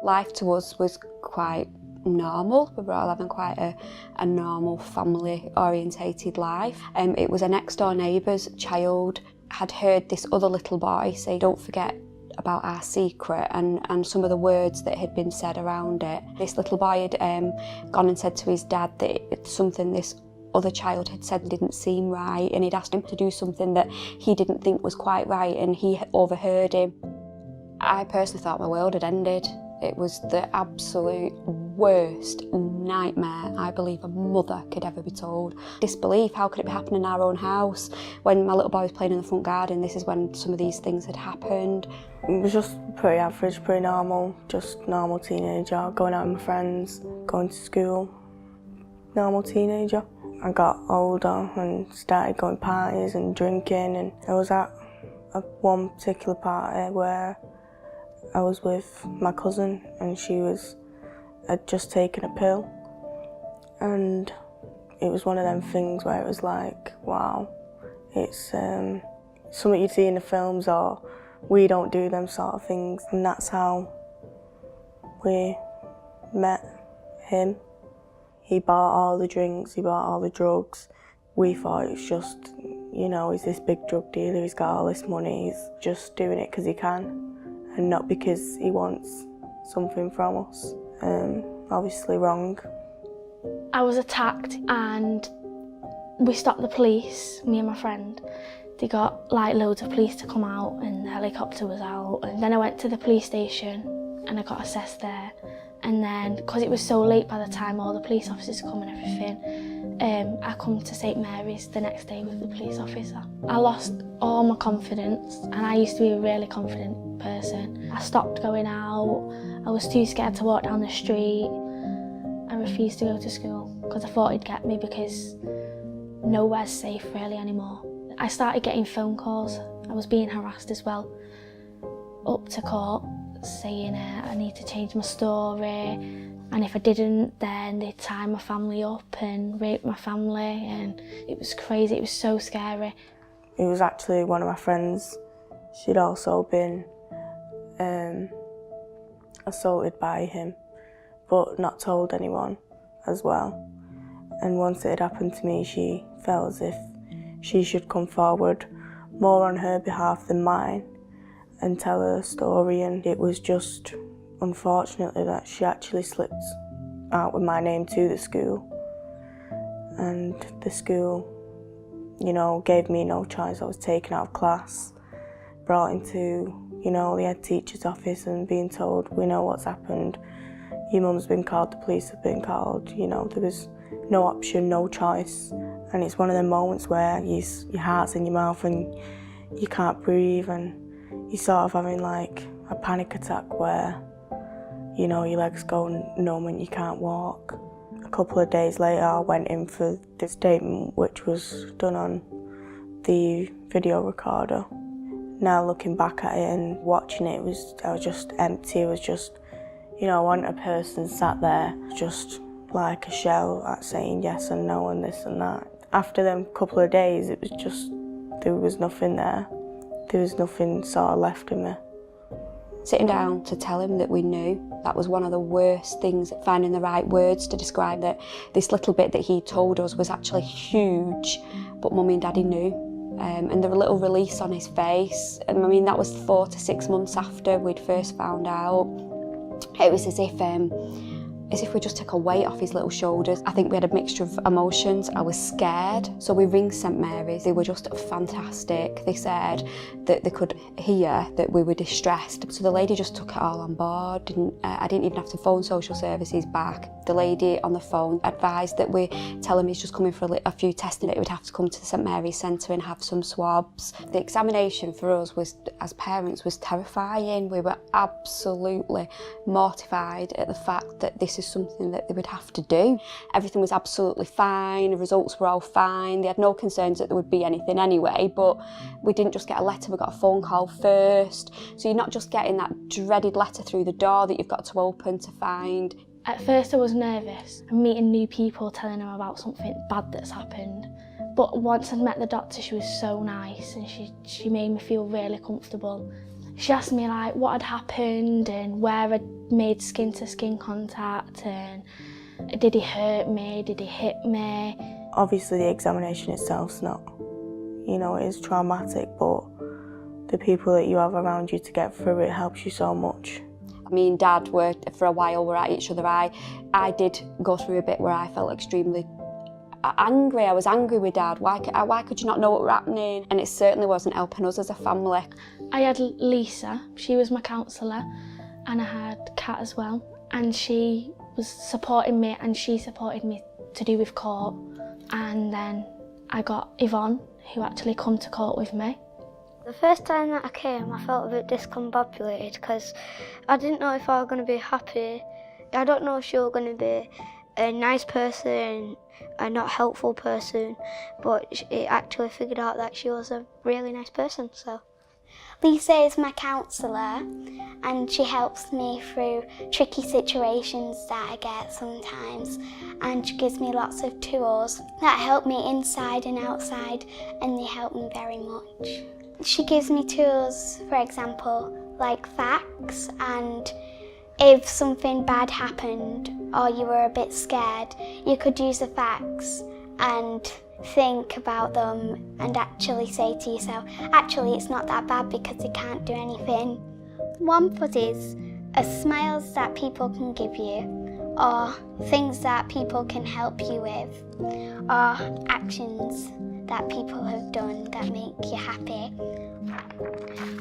Life to us was quite normal. We were all having quite a normal family-orientated life. It was a next-door neighbour's child had heard this other little boy say, "Don't forget about our secret," and some of the words that had been said around it. This little boy had gone and said to his dad that something this other child had said didn't seem right, and he'd asked him to do something that he didn't think was quite right, and he overheard him. I personally thought my world had ended. It was the absolute worst nightmare I believe a mother could ever be told. Disbelief, how could it be happening in our own house? When my little boy was playing in the front garden, this is when some of these things had happened. It was just pretty average, pretty normal, just normal teenager, going out with my friends, going to school. Normal teenager. I got older and started going parties and drinking, and I was at one particular party where I was with my cousin and she had just taken a pill, and it was one of them things where it was like, wow, it's something you'd see in the films, or we don't do them sort of things, and that's how we met him. He bought all the drinks, he bought all the drugs. We thought it was just, you know, he's this big drug dealer, he's got all this money, he's just doing it because he can, and not because he wants something from us. Obviously wrong. I was attacked and we stopped the police, me and my friend. They got like loads of police to come out and the helicopter was out. And then I went to the police station and I got assessed there. And then, because it was so late by the time all the police officers come and everything, I come to St Mary's the next day with the police officer. I lost all my confidence, and I used to be a really confident person. I stopped going out, I was too scared to walk down the street. I refused to go to school because I thought he'd get me, because nowhere's safe really anymore. I started getting phone calls. I was being harassed as well, up to court, saying I need to change my story, and if I didn't then they'd tie my family up and rape my family, and it was crazy, it was so scary. It was actually one of my friends. She'd also been assaulted by him, but not told anyone as well. And once it had happened to me, she felt as if she should come forward more on her behalf than mine and tell her story, and it was just unfortunately that she actually slipped out with my name to the school, and the school, you know, gave me no choice. I was taken out of class, brought into, you know, the head teacher's office and being told, we know what's happened, your mum's been called, the police have been called, you know, there was no option, no choice. And it's one of them moments where your heart's in your mouth and you can't breathe, and you're sort of having like a panic attack where, you know, your legs go numb and you can't walk. A couple of days later I went in for the statement, which was done on the video recorder. Now looking back at it and watching it, I was just empty. It was just, you know, I wasn't a person sat there just like a shell at saying yes and no and this and that. After them couple of days, it was just, there was nothing there. There was nothing sort of left in me. Sitting down to tell him that we knew, that was one of the worst things, finding the right words to describe that this little bit that he told us was actually huge, but Mummy and Daddy knew. And the little release on his face, and I mean that was 4 to 6 months after we'd first found out. It was as if we just took a weight off his little shoulders. I think we had a mixture of emotions. I was scared. So we ring St Mary's. They were just fantastic. They said that they could hear that we were distressed. So the lady just took it all on board. I didn't even have to phone social services back. The lady on the phone advised that we tell him he's just coming for a few testing, that he would have to come to the St Mary's Centre and have some swabs. The examination for us was, as parents, was terrifying. We were absolutely mortified at the fact that this is something that they would have to do. Everything was absolutely fine, the results were all fine, they had no concerns that there would be anything anyway, but we didn't just get a letter, we got a phone call first. So you're not just getting that dreaded letter through the door that you've got to open to find. At first I was nervous. I'm meeting new people, telling them about something bad that's happened. But once I'd met the doctor, she was so nice and she made me feel really comfortable. She asked me like what had happened and where I'd made skin-to-skin contact, and did he hurt me, did he hit me. Obviously the examination itself's not, you know, it is traumatic, but the people that you have around you to get through it helps you so much. Me and Dad were, for a while, were at each other. I did go through a bit where I felt extremely angry. I was angry with Dad. Why could you not know what was happening? And it certainly wasn't helping us as a family. I had Lisa, she was my counsellor, and I had Kat as well. And she was supporting me, and she supported me to do with court. And then I got Yvonne, who actually come to court with me. The first time that I came, I felt a bit discombobulated because I didn't know if I was going to be happy. I don't know if she was going to be a nice person, a not helpful person, but it actually figured out that she was a really nice person. So Lisa is my counsellor, and she helps me through tricky situations that I get sometimes, and she gives me lots of tools that help me inside and outside, and they help me very much. She gives me tools, for example, like facts, and if something bad happened or you were a bit scared, you could use the facts and think about them and actually say to yourself, actually it's not that bad because they can't do anything. Warm fuzzies are smiles that people can give you, or things that people can help you with, or actions that people have done that make you happy.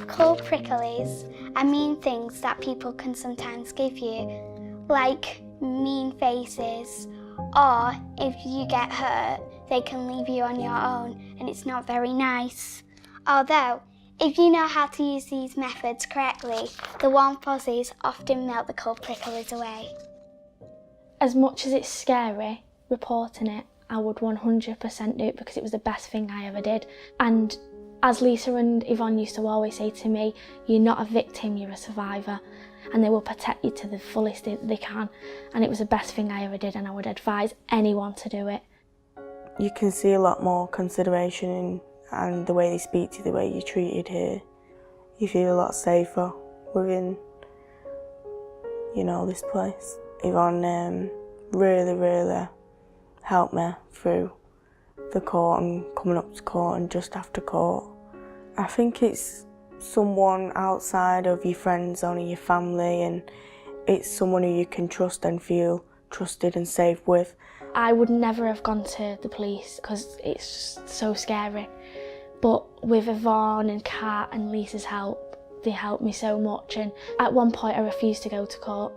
Cold pricklies are mean things that people can sometimes give you, like mean faces, or if you get hurt, they can leave you on your own, and it's not very nice. Although, if you know how to use these methods correctly, the warm fuzzies often melt the cold pricklies away. As much as it's scary reporting it, I would 100% do it because it was the best thing I ever did. And as Lisa and Yvonne used to always say to me, you're not a victim, you're a survivor, and they will protect you to the fullest they can. And it was the best thing I ever did, and I would advise anyone to do it. You can see a lot more consideration and the way they speak to you, the way you're treated here. You feel a lot safer within, you know, this place. Yvonne really helped me through the court and coming up to court and just after court. I think it's someone outside of your friends, only your family, and it's someone who you can trust and feel trusted and safe with. I would never have gone to the police because it's just so scary. But with Yvonne and Kat and Lisa's help, they helped me so much. And at one point I refused to go to court,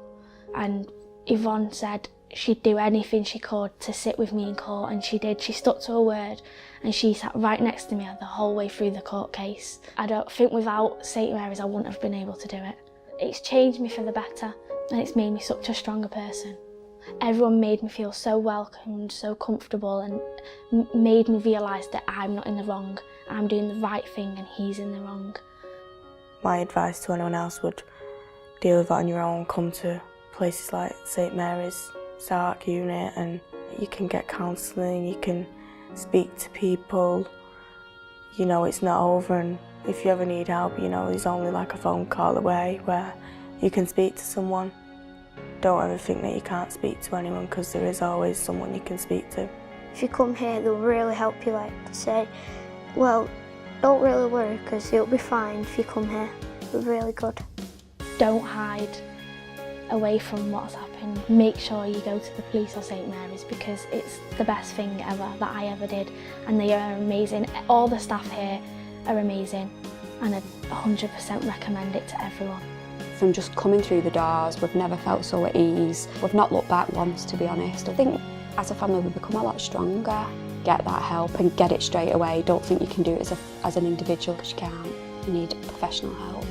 and Yvonne said she'd do anything she could to sit with me in court, and she did. She stuck to her word, and she sat right next to me the whole way through the court case. I don't think without St Mary's I wouldn't have been able to do it. It's changed me for the better, and it's made me such a stronger person. Everyone made me feel so welcomed, so comfortable, and made me realise that I'm not in the wrong. I'm doing the right thing and he's in the wrong. My advice to anyone else would deal with it on your own. Come to places like St Mary's, SARC unit, and you can get counselling, you can speak to people. You know, it's not over, and if you ever need help, you know, there's only like a phone call away where you can speak to someone. Don't ever think that you can't speak to anyone, because there is always someone you can speak to. if you come here, they'll really help you, like say, well, don't really worry because you'll be fine if you come here. We're really good. Don't hide away from what's happened. Make sure you go to the police or St Mary's because it's the best thing ever that I ever did, and they are amazing. All the staff here are amazing, and I'd 100% recommend it to everyone. From just coming through the doors, we've never felt so at ease. We've not looked back once, to be honest. I think as a family we've become a lot stronger. Get that help and get it straight away. Don't think you can do it as an individual, because you can't. You need professional help.